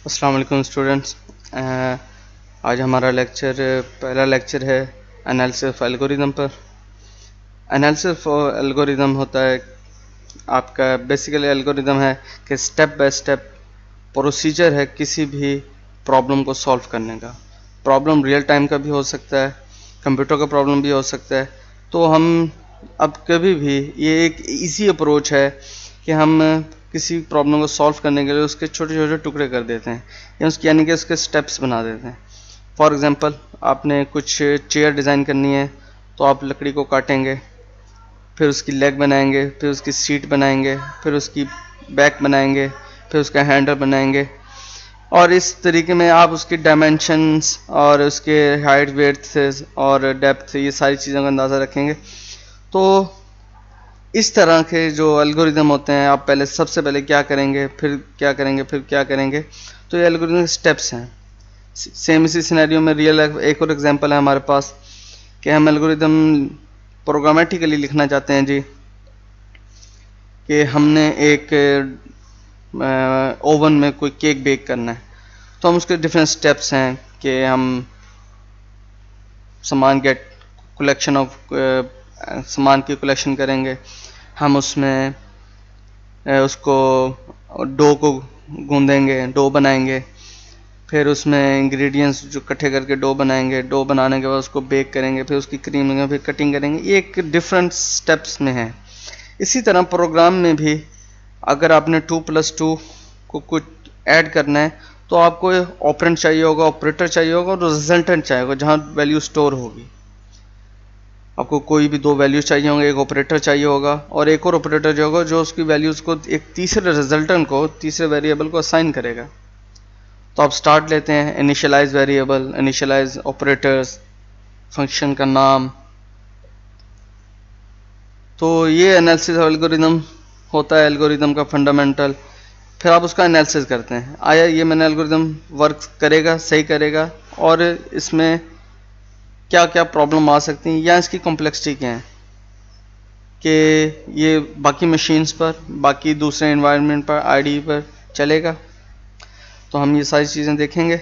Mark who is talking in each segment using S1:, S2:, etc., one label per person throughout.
S1: अस्सलाम वालेकुम स्टूडेंट्स। आज हमारा पहला लेक्चर है एनालिसिस ऑफ एल्गोरिदम पर। एनालिसिस ऑफ एल्गोरिदम होता है आपका बेसिकली एल्गोरिदम है कि स्टेप बाय स्टेप प्रोसीजर है किसी भी प्रॉब्लम को सॉल्व करने का। प्रॉब्लम रियल टाइम का भी हो सकता है, कंप्यूटर का प्रॉब्लम भी हो सकता है। तो हम अब कभी भी ये एक इजी अप्रोच है कि हम किसी प्रॉब्लम को सॉल्व करने के लिए उसके छोटे छोटे टुकड़े कर देते हैं या उसकी यानी कि उसके स्टेप्स बना देते हैं। फॉर एग्जांपल, आपने कुछ चेयर डिज़ाइन करनी है तो आप लकड़ी को काटेंगे, फिर उसकी लेग बनाएंगे, फिर उसकी सीट बनाएंगे, फिर उसकी बैक बनाएंगे, फिर उसका हैंडल बनाएंगे और इस तरीके में आप उसकी डायमेंशंस और उसके हाइट, वेड्थ और डेप्थ, ये सारी चीज़ों का अंदाज़ा रखेंगे। तो इस तरह के जो एल्गोरिदम होते हैं, आप पहले सबसे पहले क्या करेंगे, फिर क्या करेंगे, फिर क्या करेंगे। तो ये एल्गोरिदम स्टेप्स हैं। सेम इसी सिनेरियो में रियल एक और एग्जांपल है हमारे पास कि हम एल्गोरिदम प्रोग्रामेटिकली लिखना चाहते हैं जी, कि हमने एक ओवन में कोई केक बेक करना है। तो हम उसके डिफरेंट स्टेप्स हैं कि हम सामान की कलेक्शन करेंगे, हम उसमें उसको डो को गूंदेंगे, डो बनाएंगे, फिर उसमें इंग्रेडिएंट्स जो इकट्ठे करके डो बनाएंगे, डो बनाने के बाद उसको बेक करेंगे, फिर उसकी क्रीम लेंगे, फिर कटिंग करेंगे। ये एक डिफरेंट स्टेप्स में है। इसी तरह प्रोग्राम में भी अगर आपने 2+2 को कुछ ऐड करना है तो आपको ऑपरेंड चाहिए होगा, ऑपरेटर चाहिए होगा और रिजल्टेंट चाहिए होगा जहाँ वैल्यू स्टोर होगी। आपको कोई भी दो वैल्यूज चाहिए होंगे, एक ऑपरेटर चाहिए होगा और एक और ऑपरेटर जो होगा जो उसकी वैल्यूज को एक तीसरे रिजल्टेंट को, तीसरे वेरिएबल को असाइन करेगा। तो आप स्टार्ट लेते हैं, initialise variable, initialise operators, function का नाम। तो ये एनालिसिस एल्गोरिदम होता है, एल्गोरिदम का फंडामेंटल। फिर आप उसका एनालिसिस करते हैं, आया ये मैंने एल्गोरिदम वर्क करेगा, सही करेगा और इसमें क्या क्या प्रॉब्लम आ सकती हैं या इसकी कॉम्प्लेक्सिटी क्या है कि ये बाकी मशीन्स पर, बाकी दूसरे एनवायरनमेंट पर, आईडी पर चलेगा। तो हम ये सारी चीज़ें देखेंगे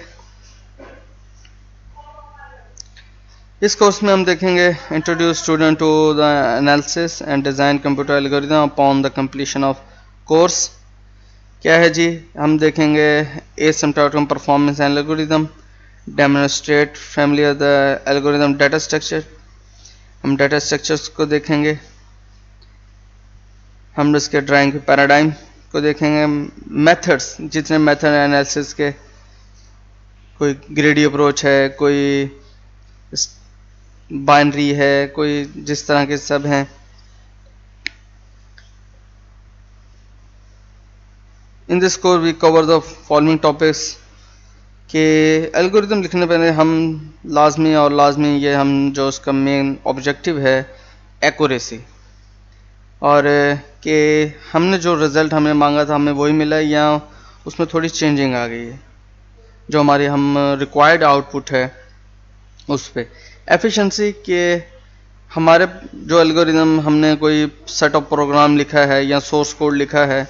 S1: इस कोर्स में। हम देखेंगे introduce student to the analysis and design computer algorithm upon the completion of course. क्या है जी, हम देखेंगे asymptotic performance algorithm, demonstrate familiar the algorithm data structure. हम डाटा स्ट्रक्चर्स को देखेंगे, हम इसके ड्राइंग पैराडाइम को देखेंगे, मेथड्स, जितने मेथड एनालिसिस के, कोई ग्रेडी अप्रोच है, कोई बाइनरी है, कोई जिस तरह के सब हैं। In this course we cover the following topics कि एल्गोरिदम लिखने पहले हम लाजमी ये हम जो उसका मेन ऑब्जेक्टिव है एक्यूरेसी, और कि हमने जो रिज़ल्ट हमें मांगा था हमें वही मिला या उसमें थोड़ी चेंजिंग आ गई है, जो हमारी हम रिक्वायर्ड आउटपुट है उस पर। एफिशिएंसी के हमारे जो एल्गोरिदम हमने कोई सेट ऑफ प्रोग्राम लिखा है या सोर्स कोड लिखा है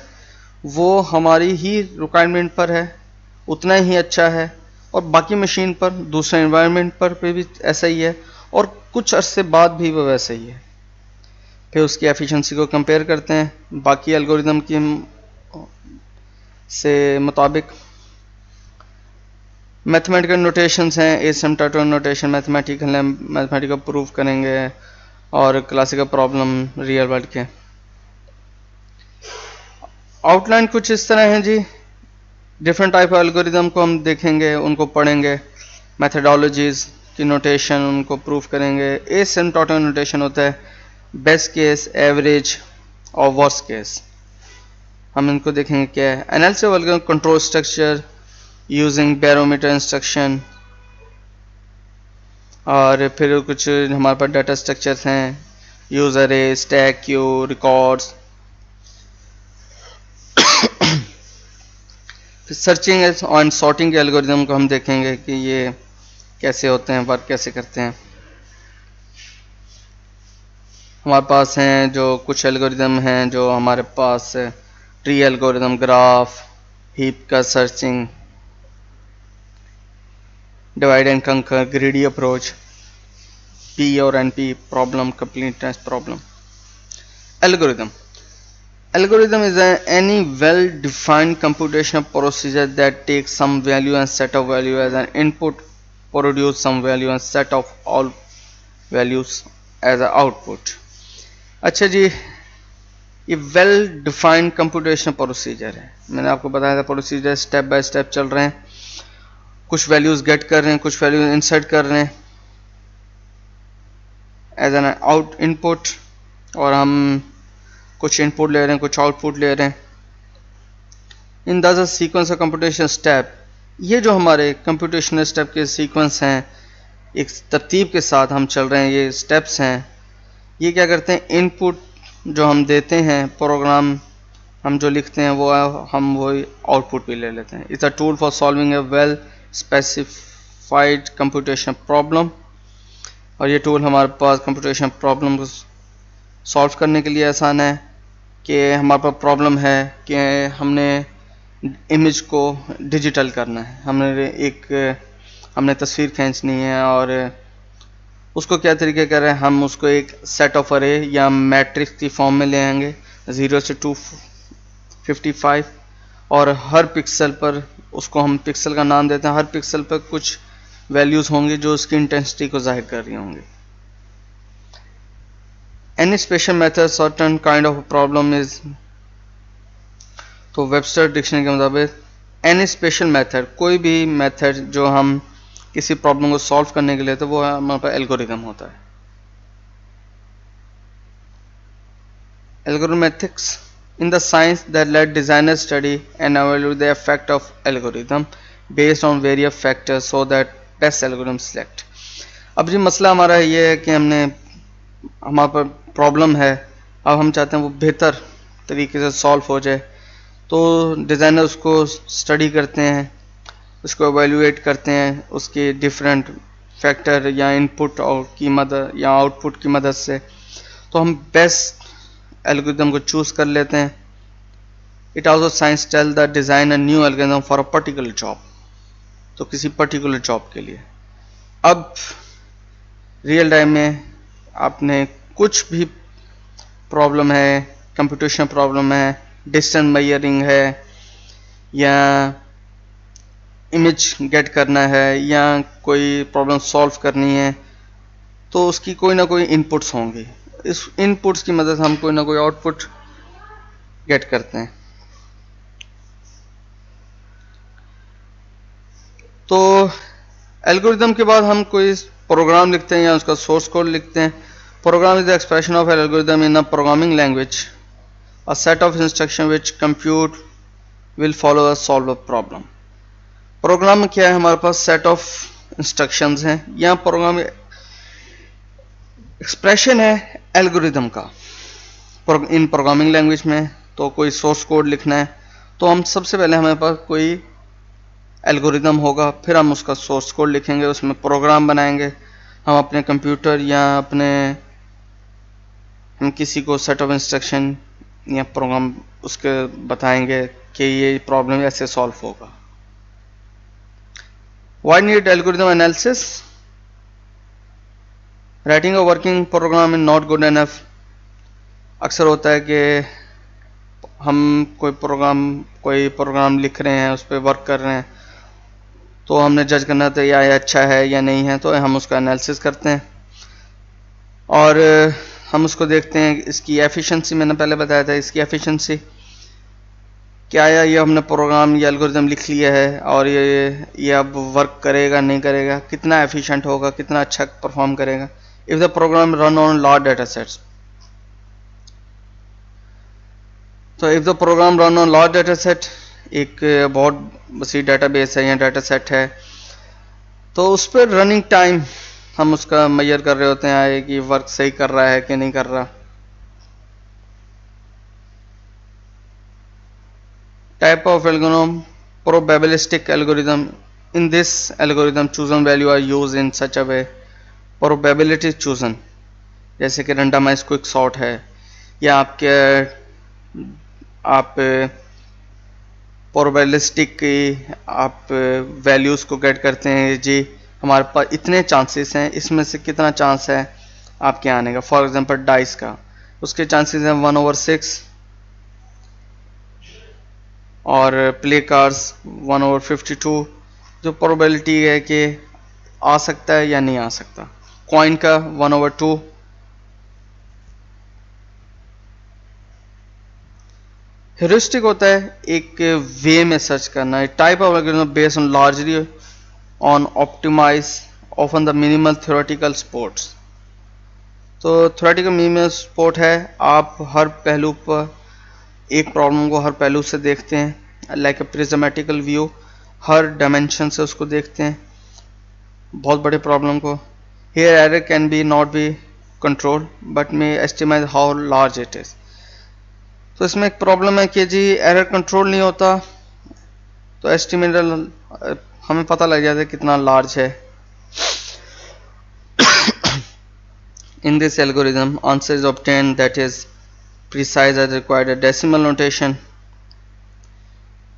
S1: वो हमारी ही रिक्वायरमेंट पर है, उतना ही अच्छा है, और बाकी मशीन पर, दूसरे एनवायरनमेंट पर भी ऐसा ही है और कुछ अरसे बाद भी वो वैसा ही है। फिर उसकी एफिशिएंसी को कंपेयर करते हैं बाकी एल्गोरिदम की से मुताबिक। मैथमेटिकल नोटेशंस हैं, एसिम्प्टोटिक नोटेशन मैथमेटिकल है, मैथमेटिकल प्रूफ करेंगे और क्लासिकल प्रॉब्लम रियल वर्ल्ड के। आउटलाइन कुछ इस तरह है जी, डिफरेंट टाइप ऑफ एल्गोरिदम को हम देखेंगे, उनको पढ़ेंगे, मैथडोलॉजीज की नोटेशन उनको प्रूफ करेंगे। एसिम्प्टोटिक नोटेशन होता है बेस्ट केस, एवरेज और वर्स्ट केस, हम इनको देखेंगे क्या है। Analysis of algorithm control structure using barometer instruction, और फिर कुछ हमारे पास डाटा स्ट्रक्चर्स हैं, यूजर अरे, स्टैक क्यू, रिकॉर्ड्स। फिर सर्चिंग एंड सॉर्टिंग के एल्गोरिथम को हम देखेंगे कि ये कैसे होते हैं, वर्क कैसे करते हैं। हमारे पास हैं जो कुछ एल्गोरिदम हैं जो हमारे पास ट्री एल्गोरिदम, ग्राफ, हीप का सर्चिंग, डिवाइड एंड कंकर, ग्रीडी अप्रोच, P और NP problem, completeness problem. Algorithm. Algorithm is any well-defined computational procedure that takes some value and set of value as an input, produce some value and set of all values as an output. अच्छा जी, ये well defined computational procedure है। मैंने आपको बताया था procedure step by step चल रहे हैं, कुछ वैल्यूज गेट कर रहे हैं, कुछ वैल्यूज इंसर्ट कर रहे हैं एज एन आउट इनपुट, और हम कुछ इनपुट ले रहे हैं, कुछ आउटपुट ले रहे हैं। In the sequence of computation step, ये जो हमारे कंप्यूटेशनल स्टेप के सीक्वेंस हैं, एक तरतीब के साथ हम चल रहे हैं, ये स्टेप्स हैं। ये क्या करते हैं, इनपुट जो हम देते हैं, प्रोग्राम हम जो लिखते हैं, वो हम वही आउटपुट भी ले लेते हैं। It's a tool for solving A well specified computation problem, और ये टूल हमारे पास कंप्यूटेशन प्रॉब्लम को सॉल्व करने के लिए आसान है। कि हमारे पास प्रॉब्लम है कि हमने इमेज को डिजिटल करना है, हमने तस्वीर खींचनी है, और उसको क्या तरीके कर रहे हैं, हम उसको एक सेट ऑफ अरे या मैट्रिक्स की फॉर्म में ले आएंगे 0 से 255, और हर पिक्सल पर उसको हम पिक्सल का नाम देते हैं। हर पिक्सल पर कुछ वैल्यूज होंगी जो उसकी इंटेंसिटी को जाहिर कर रही होंगी। Any special method certain kind of problem is, तो वेबस्टर डिक्शनरी के मुताबिक एनी स्पेशल मेथड, कोई भी मेथड जो हम किसी प्रॉब्लम को सॉल्व करने के लिए, तो वो हमारे पास एल्गोरिथम होता है। एल्गोरिथमिक्स in the science that let designers study and evaluate the effect of algorithm based on various factors so that best algorithm select. अब जी मसला हमारा ये है कि हमारे पर प्रॉब्लम है, अब हम चाहते हैं वो बेहतर तरीके से सॉल्व हो जाए, तो डिज़ाइनर उसको स्टडी करते हैं, उसको एवेल्यूएट करते हैं, उसके डिफरेंट फैक्टर या इनपुट और की मदद या आउटपुट की मदद से, तो हम बेस्ट एल्गोरिथम को चूज कर लेते हैं। It also science tell the design a new algorithm for a particular job, तो किसी पर्टिकुलर जॉब के लिए। अब रियल टाइम में आपने कुछ भी प्रॉब्लम है, कंप्यूटेशन प्रॉब्लम है, डिस्टेंस मेजरिंग है, या इमेज गेट करना है, या कोई प्रॉब्लम सॉल्व करनी है, तो उसकी कोई ना कोई इनपुट्स होंगे। इस इनपुट्स की मदद से हम कोई ना कोई आउटपुट गेट करते हैं। तो एल्गोरिथम के बाद हम कोई प्रोग्राम लिखते हैं या उसका सोर्स कोड लिखते हैं। Program is the expression of algorithm in a programming language, a set of instruction which compute will follow a solve a problem. Program में क्या है, हमारे पास सेट ऑफ इंस्ट्रक्शंस हैं, या प्रोग्राम एक्सप्रेशन है एल्गोरिथम का इन प्रोग्रामिंग लैंग्वेज में। तो कोई सोर्स कोड लिखना है, तो हम सबसे पहले हमारे पास कोई एल्गोरिथम होगा, फिर हम उसका सोर्स कोड लिखेंगे, उसमें प्रोग्राम बनाएंगे। हम अपने कंप्यूटर या हम किसी को सेट ऑफ इंस्ट्रक्शन या प्रोग्राम उसके बताएंगे कि ये प्रॉब्लम ऐसे सॉल्व होगा। Why need algorithm analysis? Writing a working program is not good enough. अक्सर होता है कि हम कोई प्रोग्राम लिख रहे हैं, उस पर वर्क कर रहे हैं, तो हमने जज करना था या ये अच्छा है या नहीं है, तो हम उसका एनालिसिस करते हैं और हम उसको देखते हैं इसकी एफिशिएंसी। मैंने पहले बताया था इसकी एफिशिएंसी क्या है, ये हमने प्रोग्राम या एल्गोरिथम लिख लिया है और ये अब वर्क करेगा नहीं करेगा, कितना एफिशिएंट होगा, कितना अच्छा परफॉर्म करेगा। If the program run on large data sets, तो if the program run on large data set, एक बहुत बड़ी डेटाबेस है या डेटा सेट है, तो उस पर रनिंग टाइम हम उसका मेजर कर रहे होते हैं कि वर्क सही कर रहा है कि नहीं कर रहा। Type of algorithm, probabilistic algorithm. In this algorithm chosen value are use in such a way, probability chosen, जैसे कि रैंडमाइज क्विक सॉर्ट है, या आप प्रोबेबिलिस्टिक की आप वैल्यूज को गेट करते हैं जी हमारे पास इतने चांसेस हैं, इसमें से कितना चांस है आपके आने का। फॉर एग्जांपल डाइस का, उसके चांसेस हैं 1/6 और प्ले कार्ड्स 1/52, जो प्रोबेबिलिटी है कि आ सकता है या नहीं आ सकता। कॉइन का 1/2। हेरिस्टिक होता है एक वे में सर्च करना, type of algorithm based on largely on optimise often the minimal theoretical supports. तो थ्योरेटिकल मिनिमल सपोर्ट है, आप हर पहलू पर एक प्रॉब्लम को हर पहलू से देखते हैं, लाइक ए प्रिज्मेटिकल व्यू, हर डायमेंशन से उसको देखते हैं बहुत बड़े प्रॉब्लम को। Here error can be not be control but may estimate how large it is. तो इसमें एक प्रॉब्लम है कि जी एरर कंट्रोल नहीं होता, तो एस्टिमेट हमें पता लग जाता है कितना लार्ज है। In this algorithm, answer is obtained that is precise as required a decimal notation।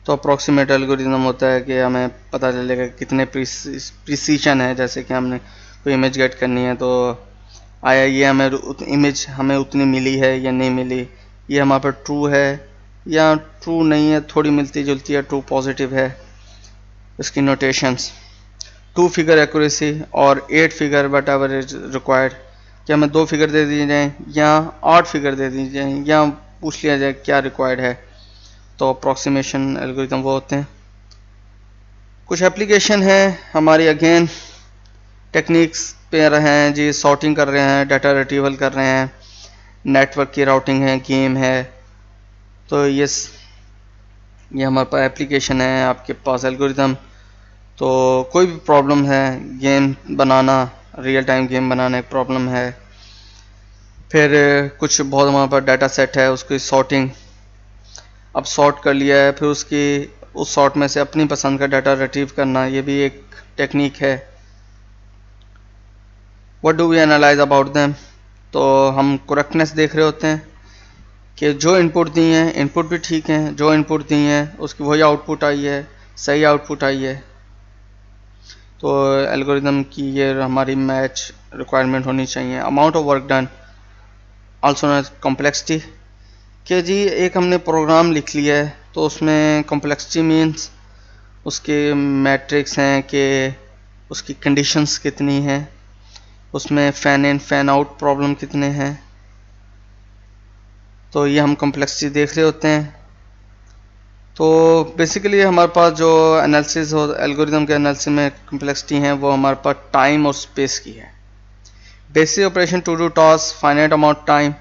S1: तो अप्रोक्सीमेट एल्गोरिथम होता है कि हमें पता चलेगा कितने प्रिसीजन है। जैसे कि हमने कोई इमेज गेट करनी है तो आया ये हमें इमेज हमें उतनी मिली है या नहीं मिली, ये हमारे पर ट्रू है या ट्रू नहीं है, थोड़ी मिलती जुलती है, ट्रू पॉजिटिव है। इसकी नोटेशंस 2 फिगर एक्यूरेसी और 8 figure what ever is required, कि हमें 2 फिगर दे दिए जाएँ या 8 फिगर दे दिए जाएँ या पूछ लिया जाए क्या रिक्वायर्ड है। तो अप्रॉक्सीमेशन एल्गोरिथम वो होते हैं। कुछ एप्लीकेशन है हमारी, अगेन टेक्निक्स पे रहे हैं जी, सॉर्टिंग कर रहे हैं, डाटा रिट्रीवल कर रहे हैं, नेटवर्क की राउटिंग है, गेम है। तो ये हमारे पास एप्लीकेशन है, आपके पास एल्गोरिथम। तो कोई भी प्रॉब्लम है, गेम बनाना, रियल टाइम गेम बनाना एक प्रॉब्लम है, फिर कुछ बहुत हमारे पास डाटा सेट है, उसकी सॉर्टिंग, अब सॉर्ट कर लिया है, फिर उसकी उस सॉर्ट में से अपनी पसंद का डाटा रिट्रीव करना, ये भी एक टेक्निक है। What do we analyse about them, तो हम करेक्टनेस देख रहे होते हैं कि जो इनपुट दी हैं, इनपुट भी ठीक हैं, जो इनपुट दी हैं उसकी वही आउटपुट आई है, सही आउटपुट आई है। तो एल्गोरिथम की ये हमारी मैच रिक्वायरमेंट होनी चाहिए। Amount of work done also known as complexity, कि जी एक हमने प्रोग्राम लिख लिया है तो उसमें कॉम्प्लेक्सिटी मीन्स उसके मैट्रिक्स हैं कि उसकी कंडीशंस कितनी हैं, उसमें fan in fan out problem कितने हैं, तो ये हम कॉम्प्लेक्सिटी देख रहे होते हैं। तो बेसिकली हमारे पास जो एनालिसिस हो एल्गोरिथम के एनालिसिस में कॉम्प्लेक्सिटी है वो हमारे पास टाइम और स्पेस की है। Basic operation to do task, finite amount time,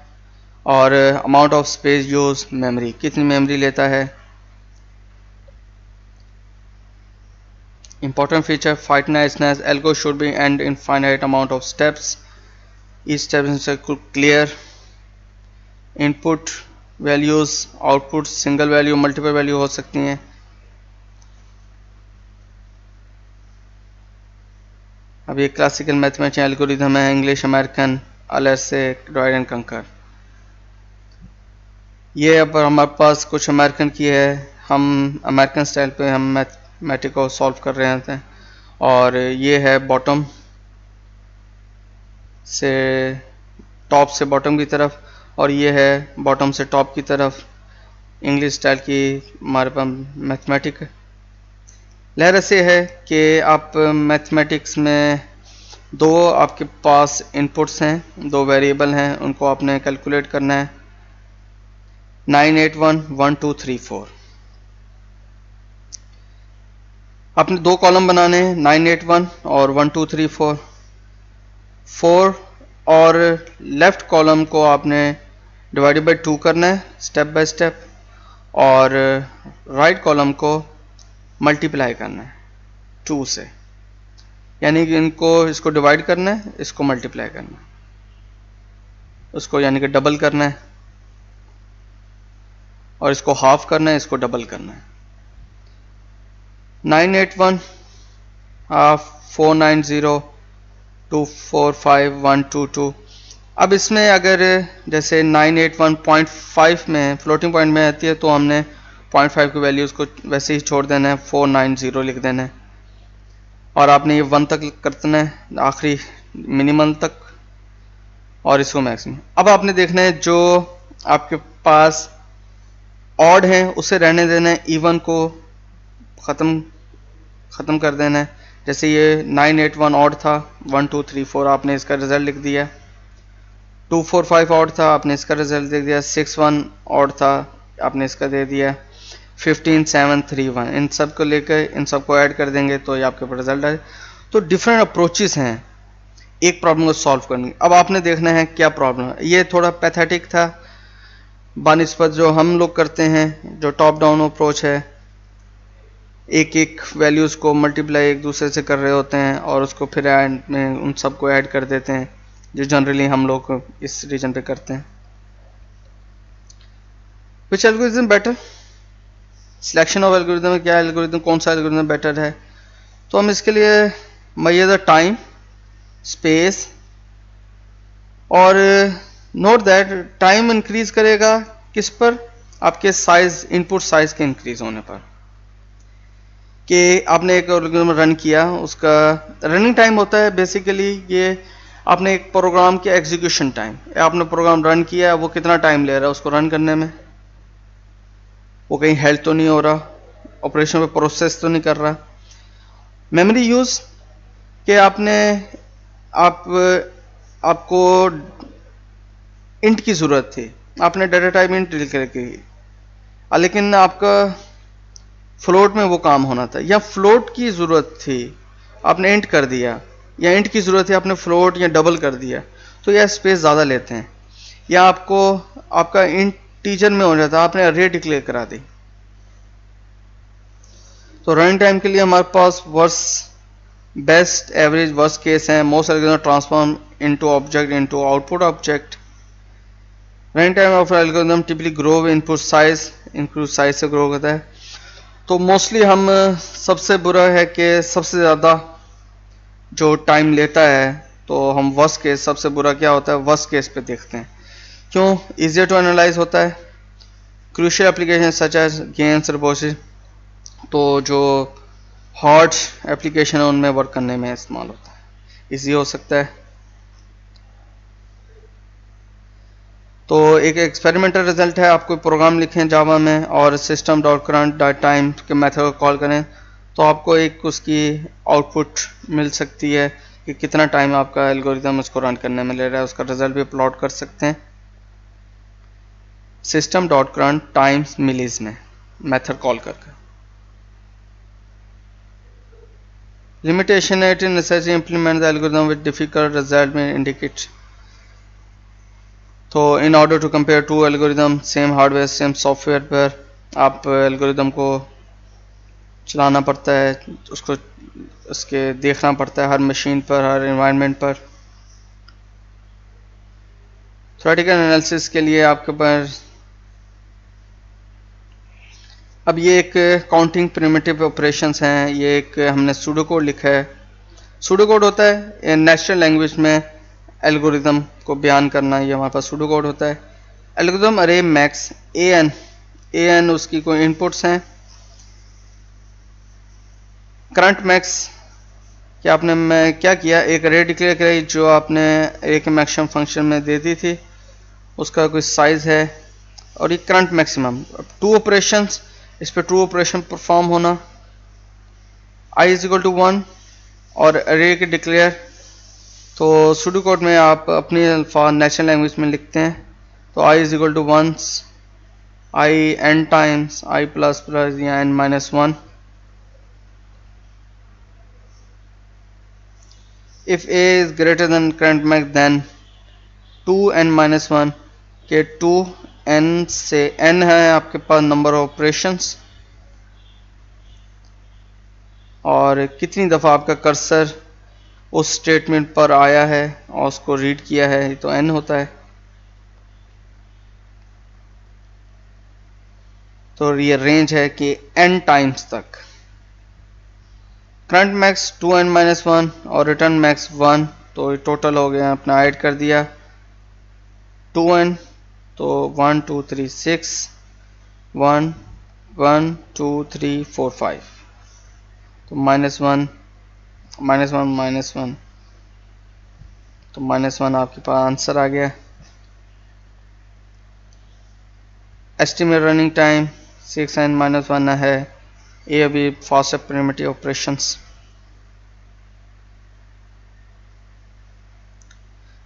S1: और amount of space use, memory कितनी मेमोरी लेता है। Important feature finiteness, algo should be end in finite amount of steps, each step is clear, input values, output single value, multiple value हो सकती हैं। अब ये classical mathematics algorithm है, English American अलग से डिवाइड एंड कंकर। ये अब हमारे पास कुछ अमेरिकन की है, हम अमेरिकन स्टाइल पे हम मैथमेटिक को सॉल्व कर रहे थे। और ये है बॉटम से टॉप से बॉटम की तरफ, और ये है बॉटम से टॉप की तरफ, इंग्लिश स्टाइल की हमारे पास मैथमेटिक। लहर ऐसे है कि आप मैथमेटिक्स में दो आपके पास इनपुट्स हैं, दो वेरिएबल हैं, उनको आपने कैलकुलेट करना है। 981 1 2 3 4 आपने दो कॉलम बनाने हैं, 981 और 1 2 3 4 4, और लेफ्ट कॉलम को आपने डिवाइडेड बाई 2 करना है स्टेप बाय स्टेप, और राइट कॉलम को मल्टीप्लाई करना है 2 से, यानी कि इसको डिवाइड करना है, इसको मल्टीप्लाई करना है, उसको यानी कि डबल करना है, और इसको हाफ करना है, इसको डबल करना है। 981 490 245 122। अब इसमें अगर जैसे 981.5 में फ्लोटिंग पॉइंट में आती है तो हमने 0.5 की वैल्यू उसको वैसे ही छोड़ देना है, 490 लिख देना है। और आपने ये 1 तक करना है, आखिरी मिनिमम तक, और इसको मैक्सिमम। अब आपने देखना है जो आपके पास ऑड है उसे रहने देना है, इवन को ख़त्म कर देना है। जैसे ये 981 ऑड था, 1 2 3 4 आपने इसका रिजल्ट लिख दिया। 2 4 5 ऑड था, आपने इसका रिजल्ट दे दिया। 6 1 ऑड था, आपने इसका दे दिया। 15 7 3 1 इन सब को लेकर इन सब को ऐड कर देंगे तो ये आपके पास रिजल्ट आए। तो डिफरेंट अप्रोचेस हैं एक प्रॉब्लम को सॉल्व करने की। अब आपने देखना है क्या प्रॉब्लम है। ये थोड़ा पैथेटिक था बानिस्बत जो हम लोग करते हैं, जो टॉप डाउन अप्रोच है, एक एक वैल्यूज़ को मल्टीप्लाई एक दूसरे से कर रहे होते हैं और उसको फिर एंड में उन सबको ऐड कर देते हैं, जो जनरली हम लोग इस रीजन पे करते हैं। Which algorithm better, selection of algorithm में क्या एल्गोरिथम, कौन सा एल्गोरिथम बेटर है। तो हम इसके लिए मैयर द टाइम, स्पेस, और नोट दैट टाइम इंक्रीज करेगा किस पर, आपके साइज, इनपुट साइज के इंक्रीज होने पर। कि आपने एक एल्गोरिथम रन किया, उसका रनिंग टाइम होता है बेसिकली ये आपने एक प्रोग्राम के एग्जीक्यूशन टाइम, आपने प्रोग्राम रन किया, वो कितना टाइम ले रहा है उसको रन करने में, वो कहीं हेल्थ तो नहीं हो रहा, ऑपरेशन पे प्रोसेस तो नहीं कर रहा। मेमोरी यूज कि आपको इंट की ज़रूरत थी, आपने डाटा टाइप इंट लिखी, लेकिन आपका फ्लोट में वो काम होना था, या फ्लोट की ज़रूरत थी आपने इंट कर दिया, या इंट की ज़रूरत थी आपने फ्लोट या डबल कर दिया, तो यह स्पेस ज़्यादा लेते हैं। या आपका इंटीजर में हो जाता, आपने अरे डिक्लेयर करा दी। तो रनिंग टाइम के लिए हमारे पास बेस्ट एवरेज वर्स्ट केस है। Most algorithm transform into object into output object. Running time of algorithm typically grow input size, input size से ग्रो करता है। तो मोस्टली हम सबसे बुरा है कि सबसे ज़्यादा जो टाइम लेता है, तो हम वर्स्ट केस, सबसे बुरा क्या होता है वर्स्ट केस पे देखते हैं। क्यों, ईजियर टू एनालाइज होता है। Crucial application such as games, robotics, तो जो हार्ड एप्लीकेशन है उनमें वर्क करने में इस्तेमाल होता है, इजी हो सकता है। तो एक एक्सपेरिमेंटल रिजल्ट है, आप कोई प्रोग्राम लिखें जावा में और system dot current dot time के मेथड को कॉल करें, तो आपको एक उसकी आउटपुट मिल सकती है कि कितना टाइम आपका एल्गोरिथम उसको रन करने में ले रहा है। उसका रिजल्ट भी प्लॉट कर सकते हैं system dot current times millis में मेथड कॉल करके। लिमिटेशन है, it is necessary implement the algorithm with difficult result में इंडिकेट। तो in order to compare to algorithm same hardware same software पर आप एल्गोरिथम को चलाना पड़ता है, उसको उसके देखना पड़ता है हर मशीन पर, हर एनवायरनमेंट पर। थ्योरेटिकल एनालिसिस के लिए आपके पास अब ये एक काउंटिंग प्रिमिटिव ऑपरेशंस हैं। ये एक हमने सूडो कोड लिखा है। सूडो कोड होता है नेचुरल लैंग्वेज में एल्गोरिथम को बयान करना, ये हमारे पास सूडो कोड होता है। एल्गोरिथम अरे मैक्स एन उसकी कोई इनपुट्स हैं। करंट मैक्स कि आपने मैं क्या किया, एक अरे डिक्लेयर कराई जो आपने एक मैक्सिमम फंक्शन में दे दी थी, उसका कोई साइज है, और ये करंट मैक्सिमम। टू ऑपरेशंस, इस पर टू ऑपरेशन परफॉर्म होना, i इज इक्वल टू 1 और अरे के डिक्लेयर। तो सूडो कोड में आप अपनी नेचुरल लैंग्वेज में लिखते हैं, तो i is equal to 1, i n times i plus plus या n minus 1। If a is greater than current max then 2n minus 1 के 2n से n है आपके पास नंबर ऑफ ऑपरेशंस, और कितनी दफ़ा आपका कर्सर उस स्टेटमेंट पर आया है और उसको रीड किया है, तो n होता है। तो ये रेंज है कि n टाइम्स तक। करंट मैक्स 2n माइनस 1 और रिटर्न मैक्स 1, तो टोटल हो गया, अपना ऐड कर दिया 2n, तो 1 2 3 6 1 1 2 3 4 5, तो -1 -1 तो -1 आपके पास आंसर आ गया। एस्टिमेट रनिंग टाइम 6n - 1 है। ये अभी fast primitive operations.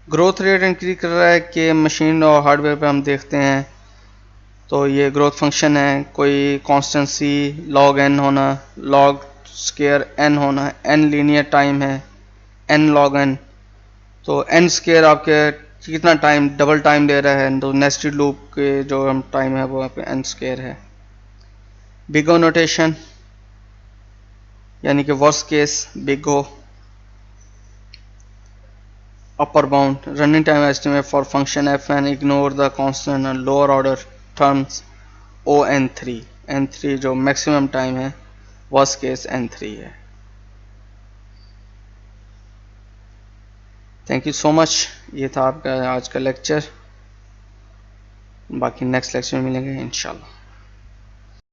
S1: Growth rate increase कर रहा है कि मशीन और हार्डवेयर पे हम देखते हैं तो ये ग्रोथ फंक्शन है, कोई कॉन्स्टेंसी log n होना, log स्केयर n होना, n लीनियर टाइम है, n log n, तो n स्केयर आपके कितना टाइम डबल टाइम दे रहा है, तो नेस्टेड लूप के जो हम टाइम है वो यहाँ पे n स्केयर है। बिग ओ नोटेशन यानी कि worst case big O. upper bound running time estimate for function fn ignore the constant and lower order terms on3 n3 जो मैक्सिमम टाइम है वर्स्ट केस n3 है। Thank you so much. ये था आपका आज का लेक्चर। बाकी next lecture में मिलेंगे इंशाल्लाह।